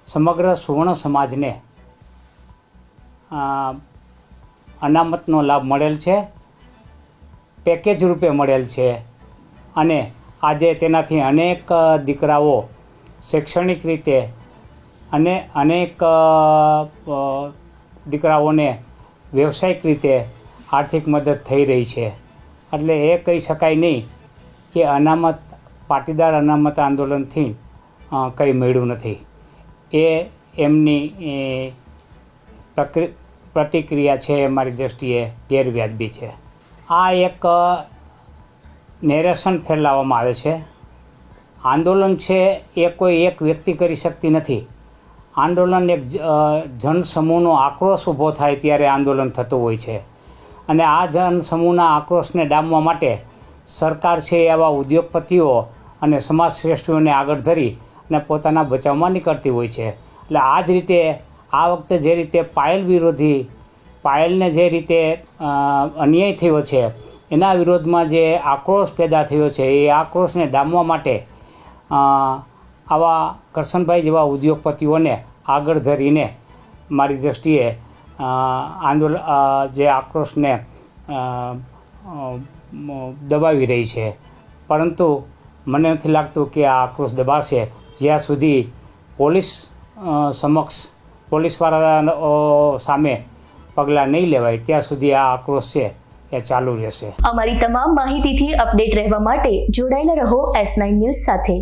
સમગ્ર સુવર્ણ સમાજને અનામતનો લાભ મળેલ છે, પેકેજ રૂપે મળેલ છે અને આજે તેનાથી અનેક દીકરાઓ શૈક્ષણિક રીતે અને અનેક દીકરાઓને વ્યવસાયિક રીતે આર્થિક મદદ થઈ રહી છે। એટલે એ કહી શકાય નહીં કે અનામત પાટીદાર અનામત આંદોલનથી કંઈ મળ્યું નથી। એ એમની પ્રતિક્રિયા છે એ મારી દૃષ્ટિએ ગેરવ્યાજબી છે। આ એક નેરેશન ફેલાવવામાં આવે છે। આંદોલન છે એ કોઈ એક વ્યક્તિ કરી શકતી નથી। આંદોલન એક જનસમૂહનો આક્રોશ ઊભો થાય ત્યારે આંદોલન થતું હોય છે અને આ જનસમૂહના આક્રોશને ડામવા માટે સરકાર છે એવા ઉદ્યોગપતિઓ અને સમાજ શ્રેષ્ઠીઓને આગળ ધરી અને પોતાના બચાવમાં નીકળતી હોય છે। એટલે આ જ રીતે આ વખતે જે રીતે પાયલને જે રીતે અન્યાય થયો છે એના વિરોધમાં જે આક્રોશ પેદા થયો છે એ આક્રોશને ડામવા માટે આવા કરશનભાઈ જેવા ઉદ્યોગપતિઓને આગળ ધરીને મારી દૃષ્ટિએ જે આક્રોશને દબાવી રહી છે। પરંતુ મને નથી લાગતું કે આ આક્રોશ દબાશે જ્યાં સુધી પોલીસવાળા સામે પગલાં નહીં લેવાય ત્યાં સુધી આ આક્રોશ છે એ ચાલુ રહેશે। અમારી તમામ માહિતીથી અપડેટ રહેવા માટે જોડાયેલા રહો S9 ન્યૂઝ સાથે।